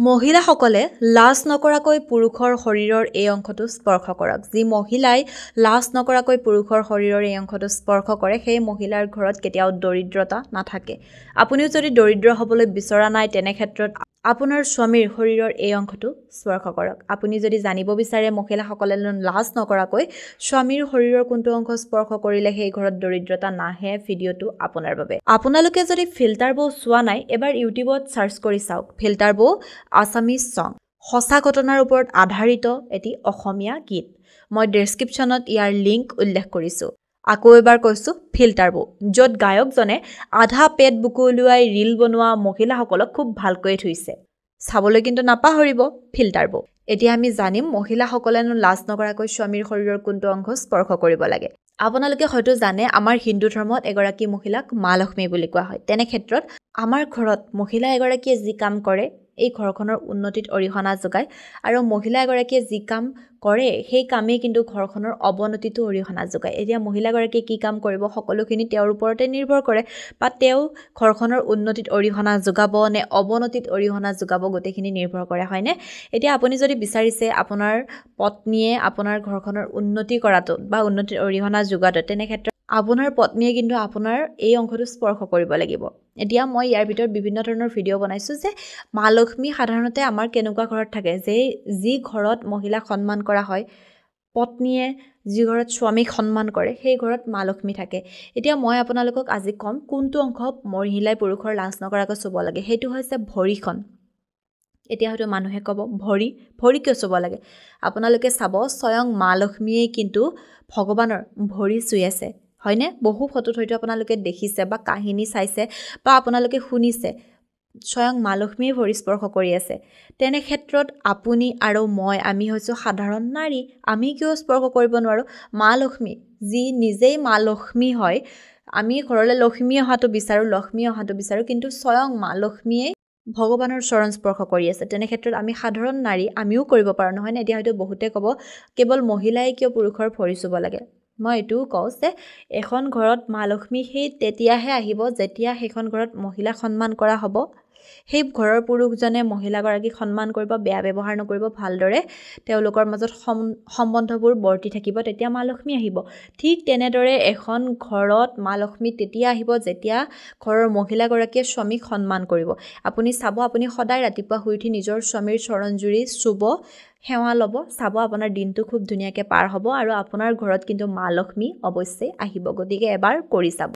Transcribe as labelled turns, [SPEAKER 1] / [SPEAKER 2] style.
[SPEAKER 1] মহিলাসকলে লাজ নকৰাকৈ পুৰুষৰ শৰীৰৰ এই অংশটো স্পৰ্শ কৰক। যি মহিলাই লাজ নকৰাকৈ পুৰুষৰ শৰীৰৰ এই অংশটো স্পৰ্শ কৰে সেই মহিলাৰ ঘৰত কেতিয়াও দৰিদ্ৰতা নাথাকে। আপুনিও যদি দৰিদ্ৰ হ'বলৈ বিচৰা নাই তেনে ক্ষেত্ৰত আপোনাৰ স্বামীৰ শৰীৰৰ এই অংশটো স্পৰ্শ কৰক। আপুনি যদি জানিব বিচাৰে মহিলাসকলে লাজ নকৰাকৈ স্বামীৰ শৰীৰৰ কোনটো অংশ স্পৰ্শ কৰিলে সেই ঘৰত দৰিদ্ৰতা নাহে, ভিডিঅ'টো আপোনাৰ বাবে। আপোনালোকে যদি ফিল্টাৰ বউ চোৱা নাই এবাৰ ইউটিউবত চাৰ্চ কৰি চাওক। ফিল্টাৰ বউ আছামিজ ছং, সঁচা ঘটনাৰ ওপৰত আধাৰিত এটি অসমীয়া গীত। মই ডেছক্ৰিপশ্যনত ইয়াৰ লিংক উল্লেখ কৰিছোঁ। আকৌ এবাৰ কৈছোঁ, ফিল্টাৰ বউ, য'ত গায়কজনে আধা পেট বুকু উলিয়াই ৰীল বনোৱা মহিলাসকলক খুব ভালকৈ থৈছে। চাবলৈ কিন্তু নাপাহৰিব ফিল্টাৰ বউ। এতিয়া আমি জানিম মহিলাসকলেনো লাজ নকৰাকৈ স্বামীৰ শৰীৰৰ কোনটো অংশ স্পৰ্শ কৰিব লাগে। আপোনালোকে হয়তো জানে আমাৰ হিন্দু ধৰ্মত এগৰাকী মহিলাক মা লক্ষ্মী বুলি কোৱা হয়। তেনে ক্ষেত্ৰত আমাৰ ঘৰত মহিলা এগৰাকীয়ে যি কাম কৰে এই ঘৰখনৰ উন্নতিত অৰিহণা যোগায় আৰু মহিলা এগৰাকীয়ে যি কাম কৰে সেই কামেই কিন্তু ঘৰখনৰ অৱনতিতো অৰিহণা যোগায়। এতিয়া মহিলাগৰাকীয়ে কি কাম কৰিব সকলোখিনি তেওঁৰ ওপৰতে নিৰ্ভৰ কৰে, বা তেওঁ ঘৰখনৰ উন্নতিত অৰিহণা যোগাব নে অৱনতিত অৰিহণা যোগাব গোটেইখিনি নিৰ্ভৰ কৰে, হয়নে? এতিয়া আপুনি যদি বিচাৰিছে আপোনাৰ পত্নীয়ে আপোনাৰ ঘৰখনৰ উন্নতি কৰাটো বা উন্নতিত অৰিহণা যোগাটো, তেনে ক্ষেত্ৰত আপোনাৰ পত্নীয়ে কিন্তু আপোনাৰ এই অংশটো স্পৰ্শ কৰিব লাগিব। এতিয়া মই ইয়াৰ ভিতৰত বিভিন্ন ধৰণৰ ভিডিঅ' বনাইছোঁ যে মা লক্ষ্মী সাধাৰণতে আমাৰ কেনেকুৱা ঘৰত থাকে, যে যি ঘৰত মহিলাক সন্মান কৰা হয়, পত্নীয়ে যি ঘৰত স্বামীক সন্মান কৰে সেই ঘৰত মা লক্ষ্মী থাকে। এতিয়া মই আপোনালোকক আজি ক'ম কোনটো অংশ মহিলাই পুৰুষৰ লাজ নকৰাকৈ চুব লাগে। সেইটো হৈছে ভৰিখন। এতিয়া হয়তো মানুহে ক'ব ভৰি কিয় চুব লাগে? আপোনালোকে চাব স্বয়ং মা লক্ষ্মীয়ে কিন্তু ভগৱানৰ ভৰি চুই আছে, হয়নে? বহু ফটোত হয়তো আপোনালোকে দেখিছে বা কাহিনী চাইছে বা আপোনালোকে শুনিছে স্বয়ং মা লক্ষ্মীয়ে ভৰি স্পৰ্শ কৰি আছে। তেনে ক্ষেত্ৰত আপুনি আৰু আমি হৈছোঁ সাধাৰণ নাৰী, আমি কিয় স্পৰ্শ কৰিব নোৱাৰোঁ? মা লক্ষ্মী যি নিজেই মা লক্ষ্মী হয়, আমি ঘৰলৈ লক্ষ্মী অহাটো বিচাৰোঁ, কিন্তু স্বয়ং মা লক্ষ্মীয়ে ভগৱানৰ চৰণ স্পৰ্শ কৰি আছে। তেনে ক্ষেত্ৰত আমি সাধাৰণ নাৰী, আমিও কৰিব পাৰোঁ, নহয় নে? এতিয়া হয়তো বহুতে ক'ব কেৱল মহিলাই কিয় পুৰুষৰ ভৰি চুব লাগে। মই এইটোও কওঁ যে এখন ঘৰত মা লক্ষ্মী সেই তেতিয়াহে আহিব যেতিয়া সেইখন ঘৰত মহিলাক সন্মান কৰা হ'ব। সেই ঘৰৰ পুৰুষজনে মহিলাগৰাকীক সন্মান কৰিব, বেয়া ব্যৱহাৰ নকৰিব, ভালদৰে তেওঁলোকৰ মাজত সম্বন্ধবোৰ বৰ্তি থাকিব, তেতিয়া মা লক্ষ্মী আহিব। ঠিক তেনেদৰে এখন ঘৰত মা লক্ষ্মী তেতিয়া আহিব যেতিয়া ঘৰৰ মহিলাগৰাকীয়ে স্বামীক সন্মান কৰিব। আপুনি চাব, আপুনি সদায় ৰাতিপুৱা শুই উঠি নিজৰ স্বামীৰ চৰণজুৰি চুব, সেৱা ল'ব, চাব আপোনাৰ দিনটো খুব ধুনীয়াকৈ পাৰ হ'ব আৰু আপোনাৰ ঘৰত কিন্তু মা লক্ষ্মী অৱশ্যেই আহিব। গতিকে এবাৰ কৰি চাব।